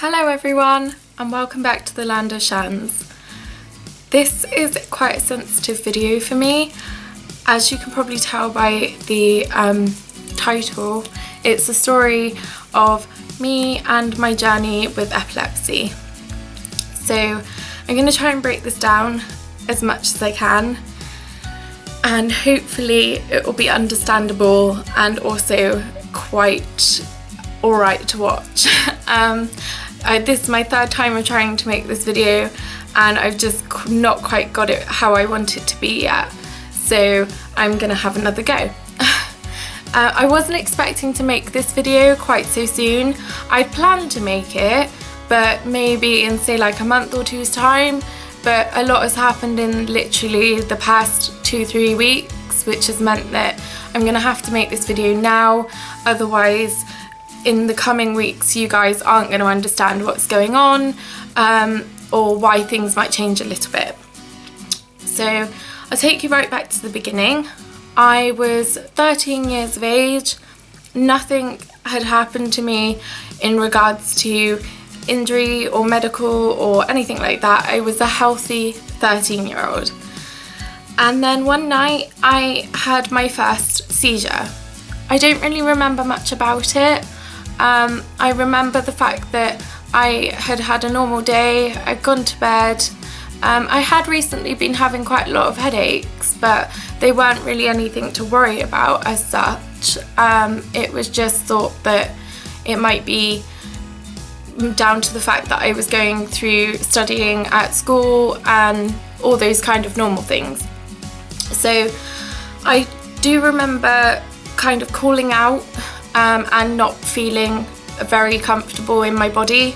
Hello everyone and welcome back to the land of Chanz. This is quite a sensitive video for me. As you can probably tell by the title, it's a story of me and my journey with epilepsy. So I'm going to try and break this down as much as I can, and hopefully it will be understandable and also quite alright to watch. This is my third time of trying to make this video and I've just not quite got it how I want it to be yet, so I'm gonna have another go. I wasn't expecting to make this video quite so soon. I'd planned to make it, but maybe in say like a month or two's time, but a lot has happened in literally the past 2-3 weeks, which has meant that I'm gonna have to make this video now, otherwise in the coming weeks you guys aren't going to understand what's going on or why things might change a little bit. So I'll take you right back to the beginning. I was 13 years of age. Nothing had happened to me in regards to injury or medical or anything like that. I was a healthy 13-year-old. And then one night I had my first seizure. I don't really remember much about it. I remember the fact that I had had a normal day, I'd gone to bed. I had recently been having quite a lot of headaches, but they weren't really anything to worry about as such. It was just thought that it might be down to the fact that I was going through studying at school and all those kind of normal things. So I do remember kind of calling out and not feeling very comfortable in my body,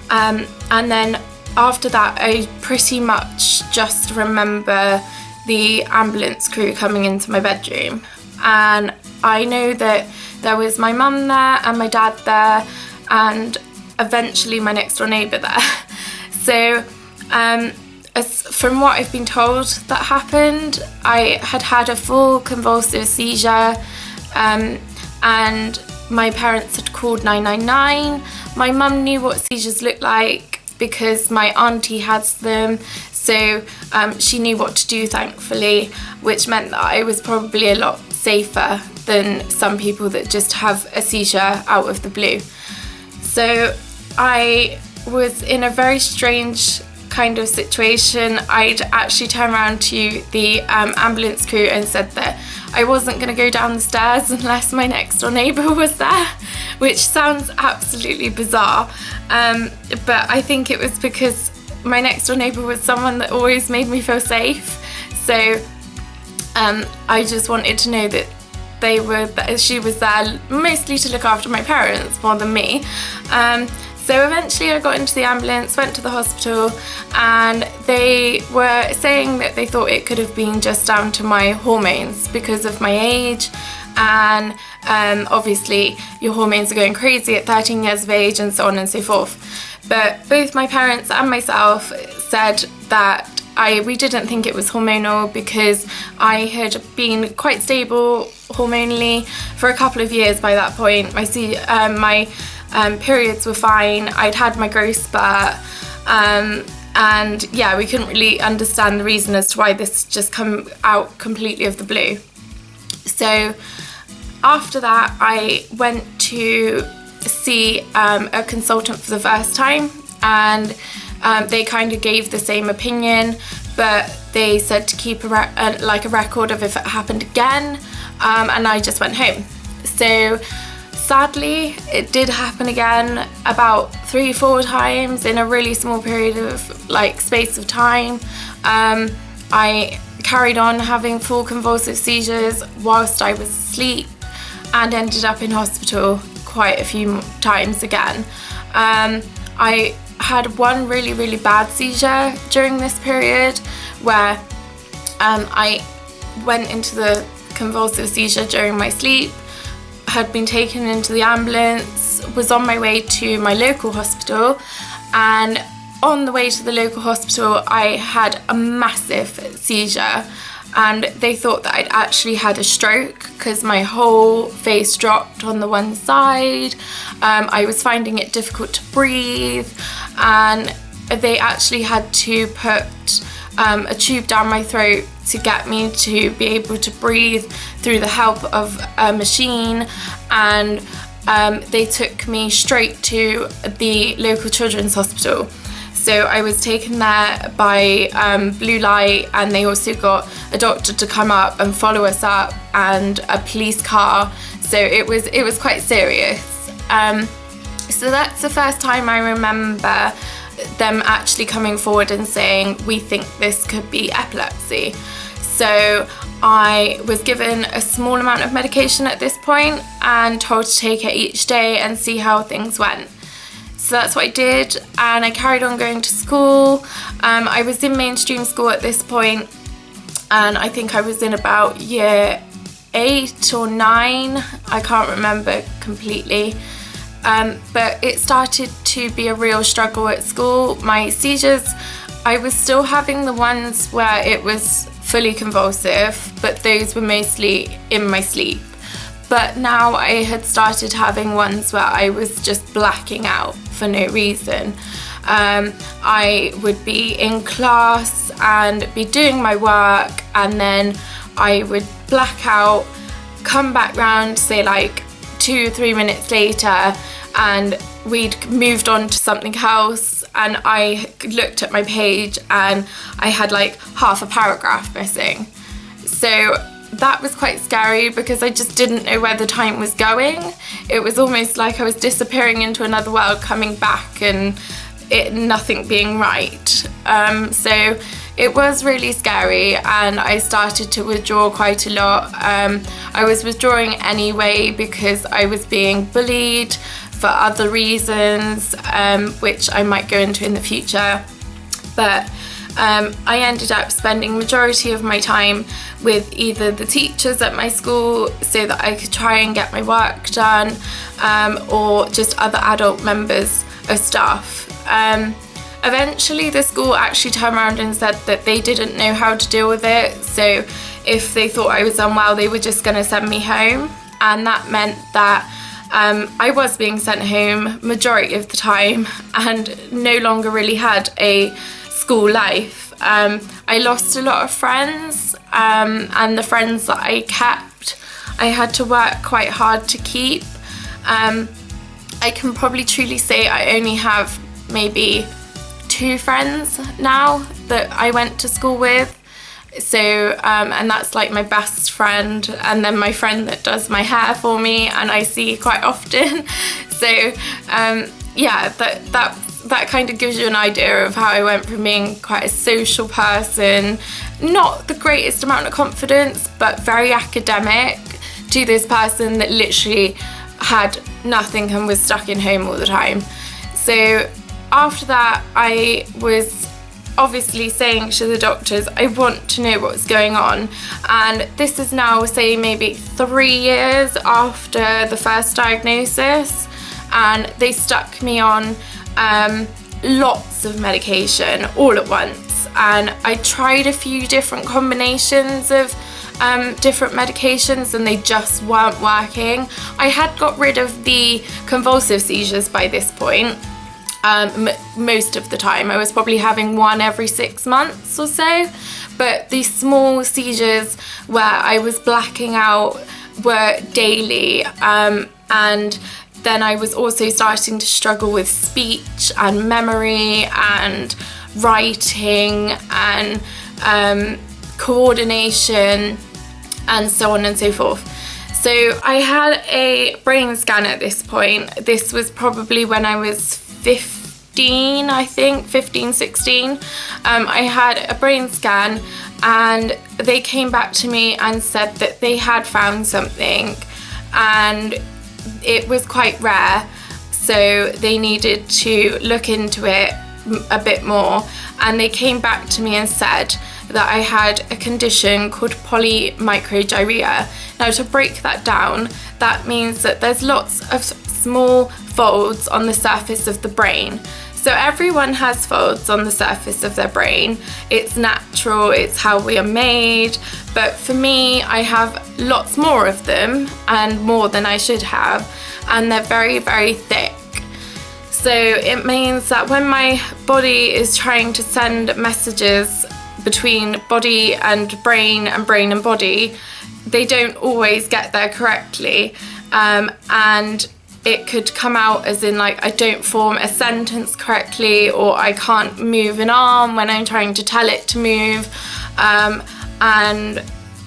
and then after that I pretty much just remember the ambulance crew coming into my bedroom, and I know that there was my mum there and my dad there and eventually my next door neighbour there. So from what I've been told that happened, I had a full convulsive seizure, and my parents had called 999. My mum knew what seizures looked like because my auntie has them, so she knew what to do, thankfully, which meant that I was probably a lot safer than some people that just have a seizure out of the blue. So I was in a very strange kind of situation. I'd actually turned around to the ambulance crew and said that I wasn't going to go down the stairs unless my next door neighbour was there, which sounds absolutely bizarre, but I think it was because my next door neighbour was someone that always made me feel safe, so I just wanted to know that she was there mostly to look after my parents more than me. So eventually I got into the ambulance, went to the hospital, and they were saying that they thought it could have been just down to my hormones because of my age, and obviously your hormones are going crazy at 13 years of age and so on and so forth. But both my parents and myself said that we didn't think it was hormonal because I had been quite stable hormonally for a couple of years by that point. My periods were fine, I'd had my growth spurt, and yeah, we couldn't really understand the reason as to why this just come out completely of the blue. So after that I went to see a consultant for the first time, and they kind of gave the same opinion, but they said to keep a record of if it happened again, and I just went home. So sadly, it did happen again about 3-4 times in a really small period of space of time. I carried on having full convulsive seizures whilst I was asleep and ended up in hospital quite a few times again. I had one really bad seizure during this period where I went into the convulsive seizure during my sleep, had been taken into the ambulance, was on my way to my local hospital, and on the way to the local hospital I had a massive seizure, and they thought that I'd actually had a stroke because my whole face dropped on the one side. I was finding it difficult to breathe, and they actually had to put a tube down my throat to get me to be able to breathe through the help of a machine, and they took me straight to the local children's hospital. So I was taken there by blue light, and they also got a doctor to come up and follow us up, and a police car. So it was quite serious. So that's the first time I remember them actually coming forward and saying, we think this could be epilepsy. So I was given a small amount of medication at this point and told to take it each day and see how things went. So that's what I did, and I carried on going to school. I was in mainstream school at this point, and I think I was in about year 8 or 9, I can't remember completely. But it started to be a real struggle at school. My seizures, I was still having the ones where it was fully convulsive, but those were mostly in my sleep. But now I had started having ones where I was just blacking out for no reason. I would be in class and be doing my work, and then I would black out, come back round, say like 2 or 3 minutes later, and we'd moved on to something else, and I looked at my page and I had like half a paragraph missing. So that was quite scary because I just didn't know where the time was going. It was almost like I was disappearing into another world, coming back, and nothing being right. So it was really scary, and I started to withdraw quite a lot. I was withdrawing anyway because I was being bullied for other reasons, which I might go into in the future. But I ended up spending majority of my time with either the teachers at my school so that I could try and get my work done, or just other adult members of staff. Eventually the school actually turned around and said that they didn't know how to deal with it, so if they thought I was unwell they were just going to send me home, and that meant that I was being sent home majority of the time and no longer really had a school life. I lost a lot of friends, and the friends that I kept I had to work quite hard to keep. I can probably truly say I only have maybe 2 friends now that I went to school with. So and that's like my best friend, and then my friend that does my hair for me and I see quite often. So yeah, that kind of gives you an idea of how I went from being quite a social person, not the greatest amount of confidence, but very academic, to this person that literally had nothing and was stuck in home all the time. So after that, I was obviously saying to the doctors, I want to know what's going on. And this is now, say, maybe 3 years after the first diagnosis, and they stuck me on lots of medication all at once. And I tried a few different combinations of different medications and they just weren't working. I had got rid of the convulsive seizures by this point. Most of the time. I was probably having one every 6 months or so, but these small seizures where I was blacking out were daily, and then I was also starting to struggle with speech and memory and writing and coordination and so on and so forth. So I had a brain scan at this point. This was probably when I was 15, I think, 15, 16. I had a brain scan and they came back to me and said that they had found something and it was quite rare, so they needed to look into it a bit more, and they came back to me and said that I had a condition called polymicrogyria. Now, to break that down, that means that there's lots of small folds on the surface of the brain. So everyone has folds on the surface of their brain. It's natural, it's how we are made, but for me, I have lots more of them, and more than I should have, and they're very, very thick. So it means that when my body is trying to send messages between body and brain and body, they don't always get there correctly, and it could come out as in like I don't form a sentence correctly, or I can't move an arm when I'm trying to tell it to move, and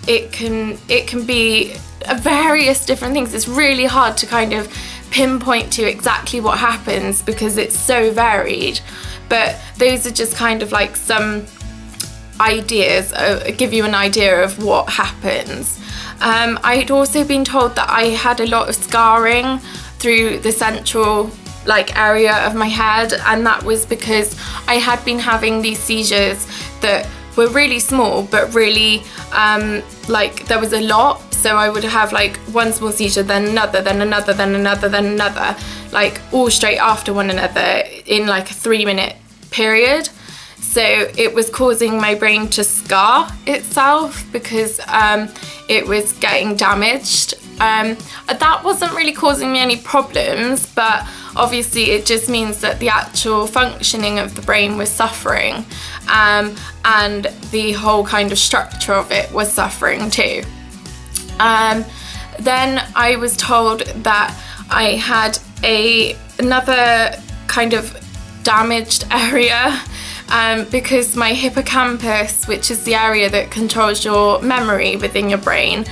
it can be various different things. It's really hard to kind of pinpoint to exactly what happens because it's so varied, but those are just kind of like some ideas, give you an idea of what happens. I'd also been told that I had a lot of scarring through the central area of my head, and that was because I had been having these seizures that were really small but really there was a lot. So I would have one small seizure, then another, then another, then another, then another, all straight after one another in a 3-minute period. So it was causing my brain to scar itself because it was getting damaged. That wasn't really causing me any problems, but obviously it just means that the actual functioning of the brain was suffering, and the whole kind of structure of it was suffering too. Then I was told that I had another kind of damaged area, because my hippocampus, which is the area that controls your memory within your brain,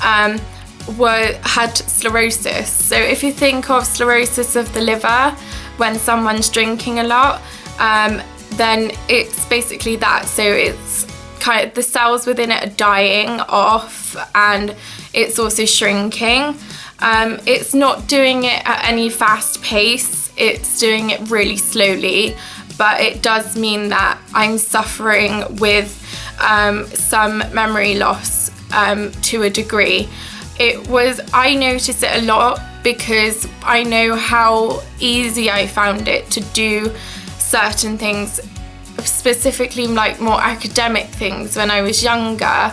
had sclerosis. So if you think of sclerosis of the liver when someone's drinking a lot, then it's basically that. So it's kind of the cells within it are dying off, and it's also shrinking. It's not doing it at any fast pace, it's doing it really slowly, but it does mean that I'm suffering with some memory loss to a degree. I notice it a lot because I know how easy I found it to do certain things, specifically more academic things when I was younger,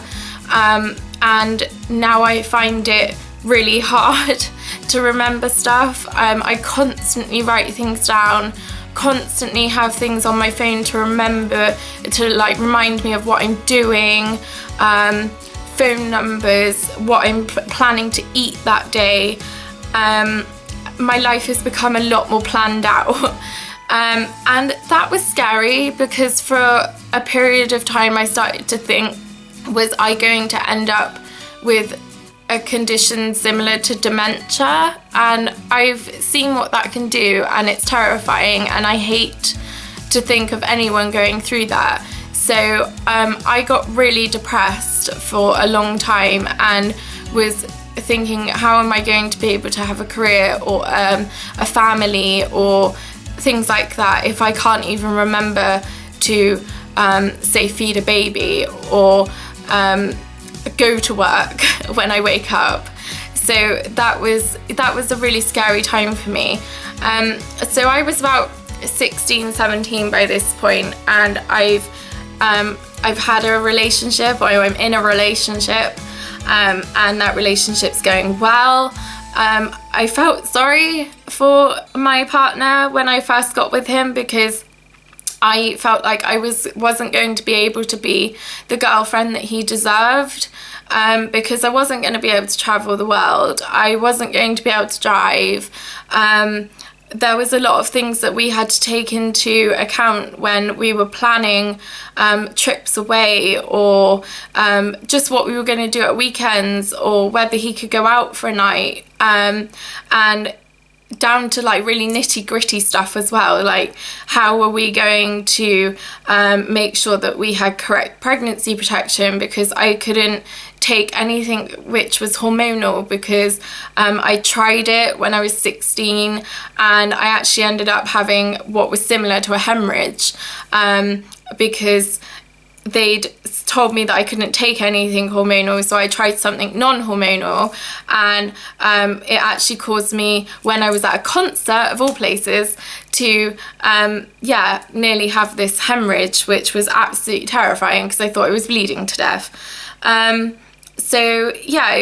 and now I find it really hard to remember stuff. I constantly write things down, constantly have things on my phone to remember, to remind me of what I'm doing, phone numbers, what I'm planning to eat that day. My life has become a lot more planned out. And that was scary because for a period of time I started to think, was I going to end up with a condition similar to dementia? And I've seen what that can do, and it's terrifying, and I hate to think of anyone going through that. So I got really depressed for a long time and was thinking, how am I going to be able to have a career or a family or things like that if I can't even remember to say feed a baby or go to work when I wake up. So that was a really scary time for me. So I was about 16, 17 by this point, and I've had a relationship, or I'm in a relationship, and that relationship's going well. I felt sorry for my partner when I first got with him because I felt like I wasn't going to be able to be the girlfriend that he deserved, because I wasn't going to be able to travel the world. I wasn't going to be able to drive. There was a lot of things that we had to take into account when we were planning trips away, or just what we were going to do at weekends, or whether he could go out for a night, and down to really nitty gritty stuff as well, how were we going to make sure that we had correct pregnancy protection, because I couldn't take anything which was hormonal, because I tried it when I was 16 and I actually ended up having what was similar to a hemorrhage, because they'd told me that I couldn't take anything hormonal, so I tried something non-hormonal, and it actually caused me, when I was at a concert of all places, to nearly have this hemorrhage, which was absolutely terrifying because I thought I was bleeding to death. So yeah,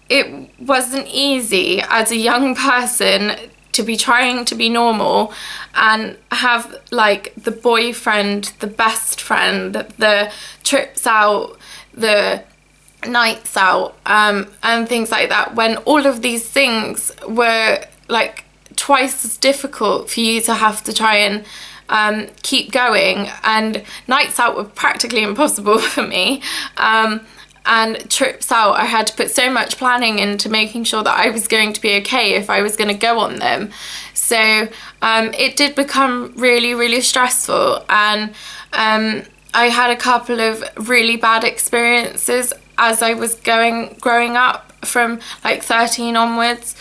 it wasn't easy as a young person to be trying to be normal and have like the boyfriend, the best friend, the trips out, the nights out, and things like that, when all of these things were like twice as difficult for you to have to try and keep going, and nights out were practically impossible for me. And trips out, I had to put so much planning into making sure that I was going to be okay if I was going to go on them. So it did become really, really stressful, and I had a couple of really bad experiences as I was growing up from like 13 onwards.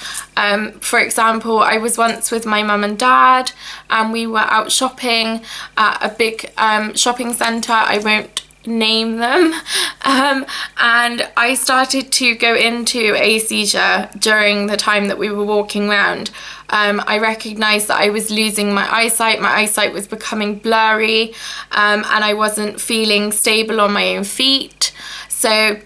For example, I was once with my mum and dad, and we were out shopping at a big shopping centre. I won't name them, and I started to go into a seizure during the time that we were walking around. I recognised that I was losing my eyesight was becoming blurry, and I wasn't feeling stable on my own feet. So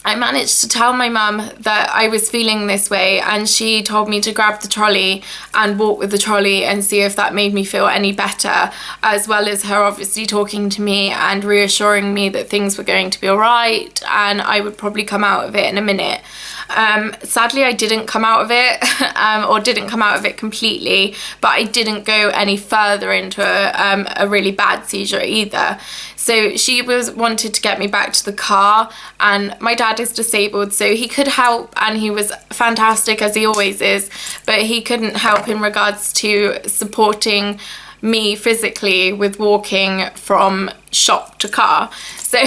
I managed to tell my mum that I was feeling this way, and she told me to grab the trolley and walk with the trolley and see if that made me feel any better, as well as her obviously talking to me and reassuring me that things were going to be all right and I would probably come out of it in a minute. Sadly, I didn't come out of it, or didn't come out of it completely, but I didn't go any further into a really bad seizure either. So she wanted to get me back to the car, and my dad is disabled, so he could help, and he was fantastic as he always is, but he couldn't help in regards to supporting me physically with walking from shop to car. So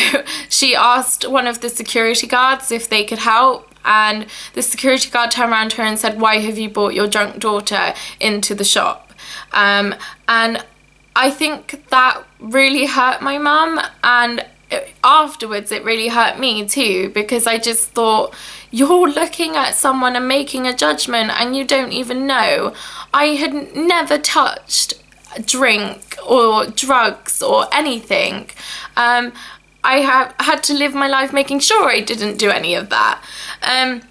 she asked one of the security guards if they could help, and the security guard turned around to her and said, "Why have you brought your drunk daughter into the shop?" And I think that really hurt my mum, and afterwards it really hurt me too, because I just thought, you're looking at someone and making a judgment and you don't even know. I had never touched drink or drugs or anything. I had to live my life making sure I didn't do any of that. And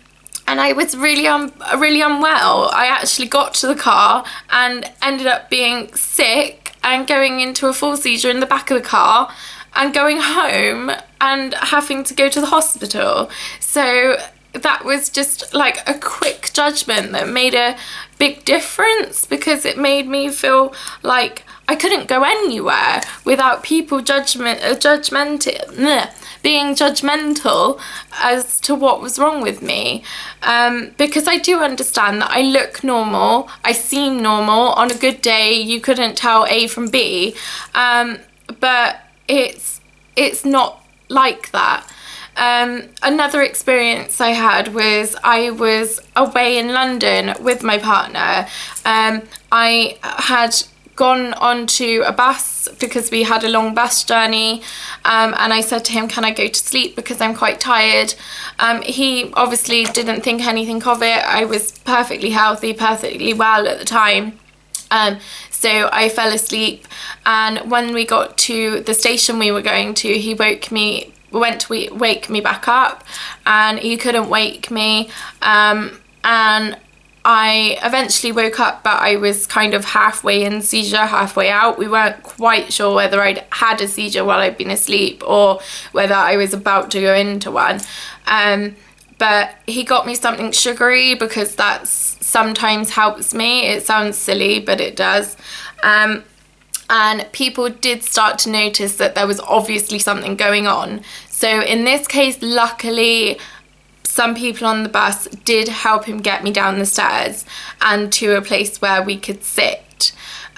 I was really unwell. I actually got to the car and ended up being sick and going into a full seizure in the back of the car and going home and having to go to the hospital. So that was just like a quick judgment that made a big difference, because it made me feel like I couldn't go anywhere without people being judgmental as to what was wrong with me, because I do understand that I look normal, I seem normal. On a good day you couldn't tell A from B, but it's not like that. Another experience I had was I was away in London with my partner. I had gone onto a bus because we had a long bus journey, and I said to him, "Can I go to sleep because I'm quite tired?" He obviously didn't think anything of it. I was perfectly healthy, perfectly well at the time. So I fell asleep, and when we got to the station we were going to, he went to wake me back up, and he couldn't wake me, and I eventually woke up, but I was kind of halfway in seizure, halfway out. We weren't quite sure whether I'd had a seizure while I'd been asleep or whether I was about to go into one. But he got me something sugary because that sometimes helps me. It sounds silly, but it does. And people did start to notice that there was obviously something going on. So in this case, luckily, some people on the bus did help him get me down the stairs and to a place where we could sit.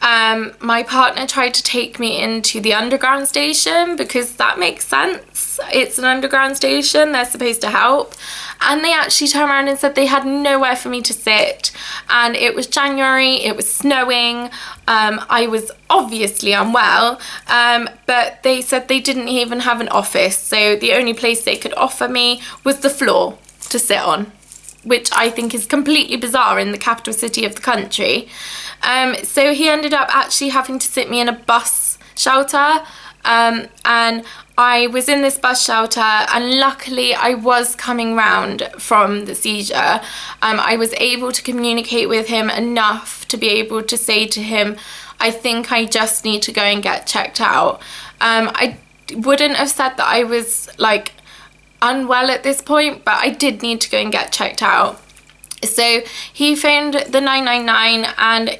My partner tried to take me into the underground station because that makes sense. It's an underground station, they're supposed to help. And they actually turned around and said they had nowhere for me to sit. And it was January, it was snowing, I was obviously unwell, but they said they didn't even have an office. So the only place they could offer me was the floor to sit on, which I think is completely bizarre in the capital city of the country. So he ended up actually having to sit me in a bus shelter, and I was in this bus shelter, and luckily I was coming round from the seizure. I was able to communicate with him enough to be able to say to him, I think I just need to go and get checked out. I wouldn't have said that I was like unwell at this point, but I did need to go and get checked out. So he phoned the 999, and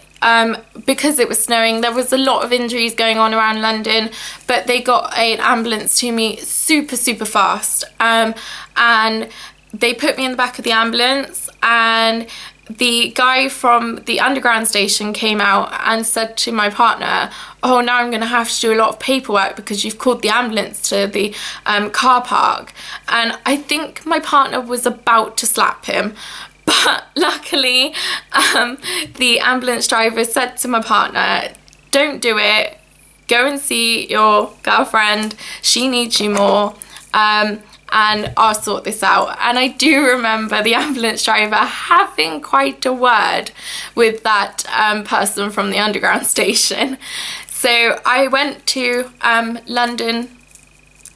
because it was snowing, there was a lot of injuries going on around London, but they got an ambulance to me super fast, and they put me in the back of the ambulance, and the guy from the underground station came out and said to my partner, oh, now I'm going to have to do a lot of paperwork because you've called the ambulance to the car park. And I think my partner was about to slap him, but luckily the ambulance driver said to my partner, don't do it, go and see your girlfriend, she needs you more, and I'll sort this out. And I do remember the ambulance driver having quite a word with that person from the underground station. So I went to London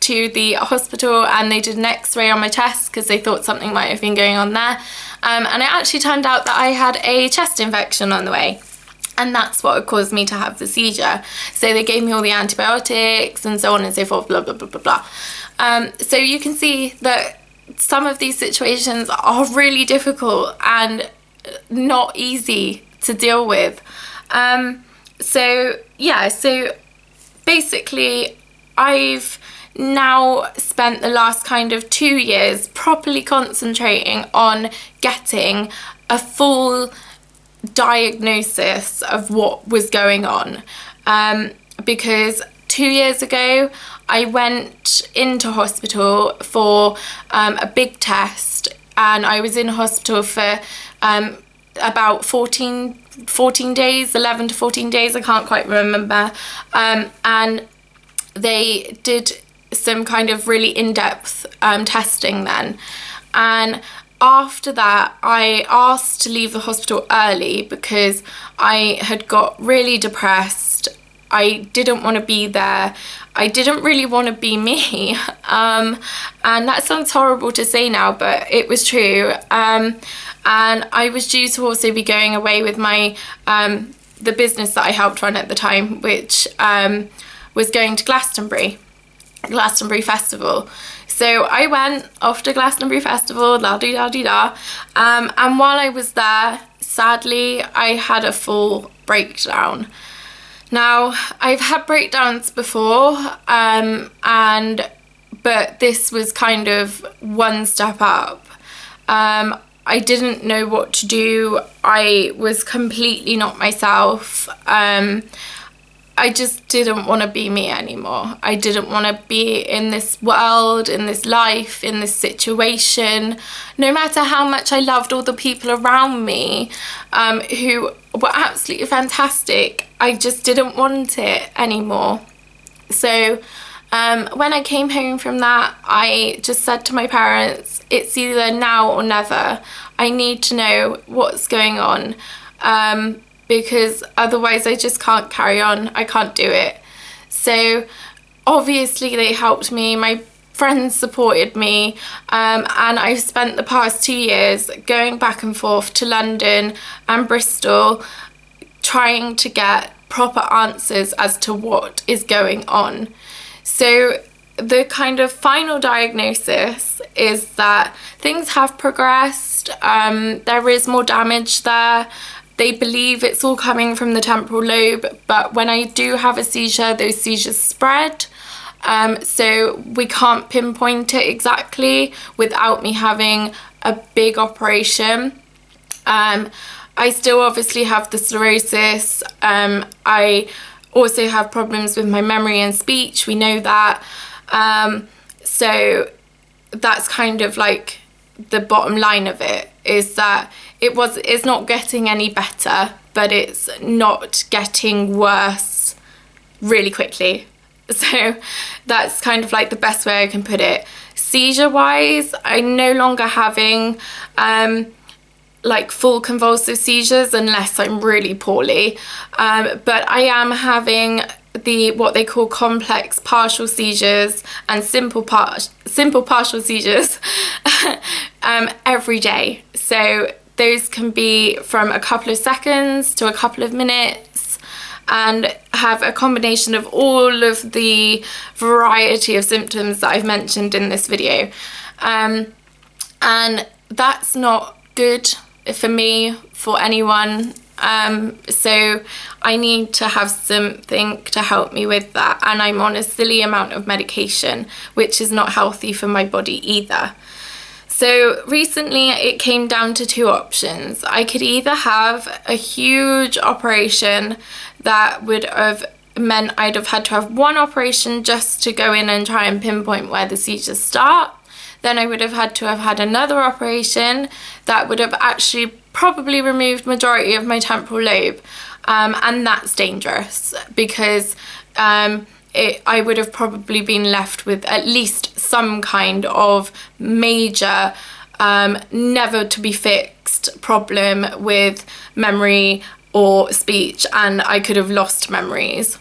to the hospital, and they did an x-ray on my chest because they thought something might have been going on there, and it actually turned out that I had a chest infection on the way, and that's what had caused me to have the seizure. So they gave me all the antibiotics and so on and so forth, blah blah blah blah blah. So you can see that some of these situations are really difficult and not easy to deal with. So yeah, so basically I've now spent the last kind of 2 years properly concentrating on getting a full diagnosis of what was going on, because 2 years ago I went into hospital for a big test, and I was in hospital for about 14 days, 11 to 14 days, I can't quite remember, and they did some kind of really in-depth testing then, and after that I asked to leave the hospital early because I had got really depressed. I didn't want to be there. I didn't really want to be me, and that sounds horrible to say now, but it was true. And I was due to also be going away with my the business that I helped run at the time, which was going to Glastonbury Festival. So I went off to Glastonbury Festival, la-di-da-di-da, and while I was there, sadly, I had a full breakdown. Now, I've had breakdowns before, but this was kind of one step up. I didn't know what to do. I was completely not myself. I just didn't want to be me anymore. I didn't want to be in this world, in this life, in this situation. No matter how much I loved all the people around me, who were absolutely fantastic, I just didn't want it anymore. So when I came home from that, I just said to my parents, it's either now or never. I need to know what's going on. Because otherwise I just can't carry on. I can't do it. So obviously they helped me, my friends supported me, and I've spent the past 2 years going back and forth to London and Bristol trying to get proper answers as to what is going on. So the kind of final diagnosis is that things have progressed, there is more damage there. They believe it's all coming from the temporal lobe, but when I do have a seizure, those seizures spread. So we can't pinpoint it exactly without me having a big operation. I still obviously have the sclerosis. I also have problems with my memory and speech, we know that. So that's kind of like the bottom line of it, is that it's not getting any better, but it's not getting worse really quickly. So that's kind of like the best way I can put it. Seizure wise, I'm no longer having like full convulsive seizures unless I'm really poorly, but I am having what they call complex partial seizures and simple partial seizures every day. So those can be from a couple of seconds to a couple of minutes, and have a combination of all of the variety of symptoms that I've mentioned in this video. And that's not good for me, for anyone. So I need to have something to help me with that, and I'm on a silly amount of medication, which is not healthy for my body either. So recently it came down to two options. I could either have a huge operation that would have meant I'd have had to have one operation just to go in and try and pinpoint where the seizures start. Then I would have had to have had another operation that would have actually probably removed majority of my temporal lobe, and that's dangerous, because I would have probably been left with at least some kind of major, never to be fixed problem with memory or speech, and I could have lost memories.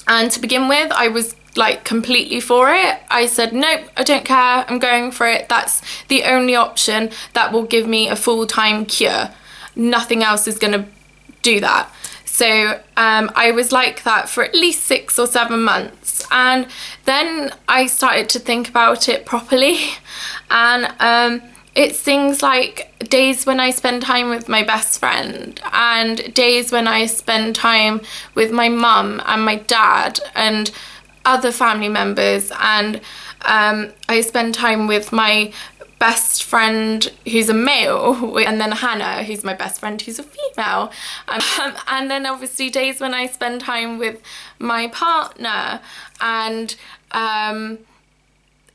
And to begin with, I was like completely for it. I said, nope, I don't care, I'm going for it. That's the only option that will give me a full-time cure. Nothing else is gonna do that. So I was like that for at least 6 or 7 months, and then I started to think about it properly, and it's things like days when I spend time with my best friend, and days when I spend time with my mum and my dad and other family members, and I spend time with my best friend who's a male, and then Hannah, who's my best friend who's a female, and then obviously days when I spend time with my partner, and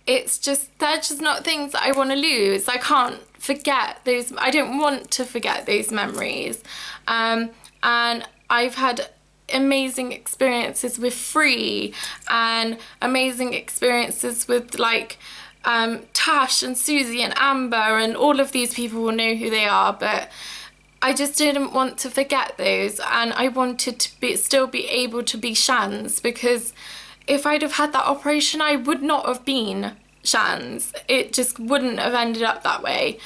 it's just, they're just not things that I want to lose. I can't forget those, I don't want to forget those memories, and I've had amazing experiences with Free, and amazing experiences with like Tash and Susie and Amber, and all of these people will know who they are, but I just didn't want to forget those, and I wanted to still be able to be Chanz, because if I'd have had that operation, I would not have been Chanz. It just wouldn't have ended up that way,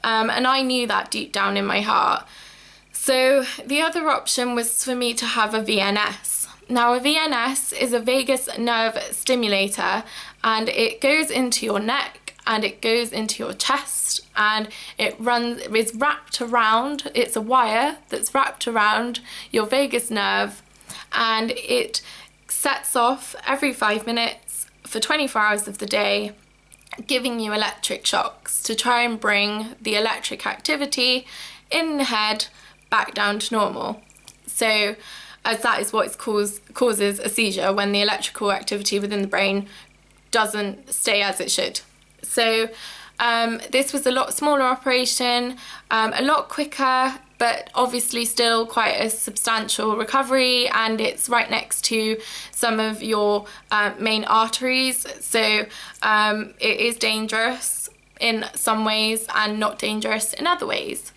and I knew that deep down in my heart. So the other option was for me to have a VNS. Now, a VNS is a vagus nerve stimulator, and it goes into your neck and it goes into your chest, and it's wrapped around, it's a wire that's wrapped around your vagus nerve, and it sets off every 5 minutes for 24 hours of the day, giving you electric shocks to try and bring the electric activity in the head back down to normal. So as that is what causes a seizure, when the electrical activity within the brain doesn't stay as it should. So this was a lot smaller operation, a lot quicker, but obviously still quite a substantial recovery, and it's right next to some of your main arteries, so it is dangerous in some ways and not dangerous in other ways.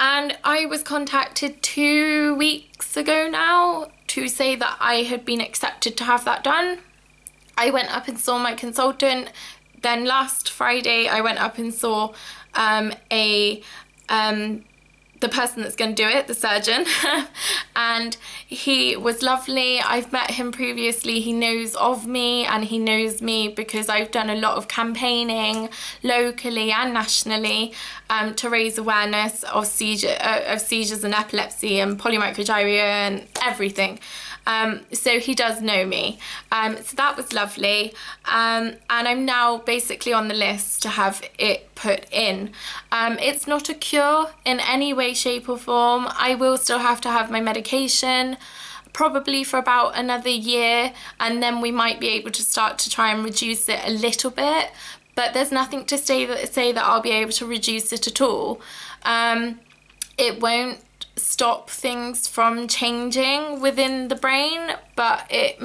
And I was contacted 2 weeks ago now to say that I had been accepted to have that done. I went up and saw my consultant. Then last Friday I went up and saw the person that's going to do it, the surgeon, and he was lovely. I've met him previously, he knows of me, and he knows me because I've done a lot of campaigning locally and nationally to raise awareness of seizures and epilepsy and polymicrogyria and everything. so he does know me. So that was lovely, and I'm now basically on the list to have it put in. It's not a cure in any way, shape or form. I will still have to have my medication probably for about another year, and then we might be able to start to try and reduce it a little bit, but there's nothing to say that I'll be able to reduce it at all. It won't stop things from changing within the brain, but it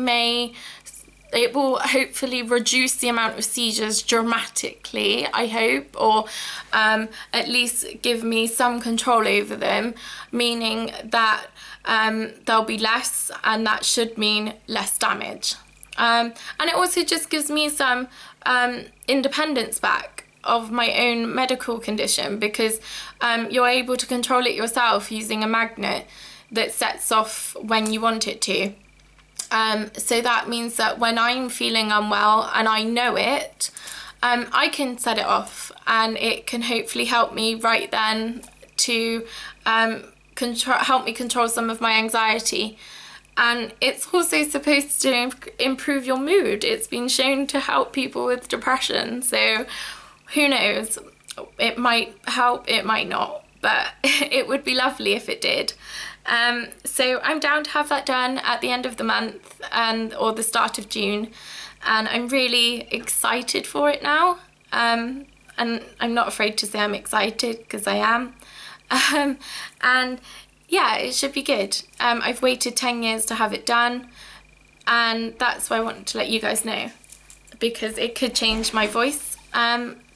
will hopefully reduce the amount of seizures dramatically, I hope, or at least give me some control over them, meaning that there'll be less, and that should mean less damage. And it also just gives me some independence back of my own medical condition, because you're able to control it yourself using a magnet that sets off when you want it to. So that means that when I'm feeling unwell and I know it, I can set it off, and it can hopefully help me right then to help me control some of my anxiety. And it's also supposed to improve your mood. It's been shown to help people with depression, so who knows, it might help, it might not, but it would be lovely if it did. So I'm down to have that done at the end of the month or the start of June, and I'm really excited for it now, and I'm not afraid to say I'm excited, because I am. And yeah, it should be good. I've waited 10 years to have it done, and that's why I wanted to let you guys know, because it could change my voice,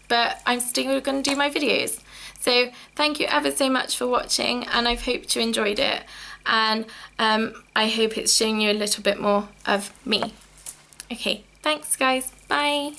but I'm still going to do my videos. So thank you ever so much for watching, and I've hoped you enjoyed it, and I hope it's showing you a little bit more of me. Okay, thanks guys, bye.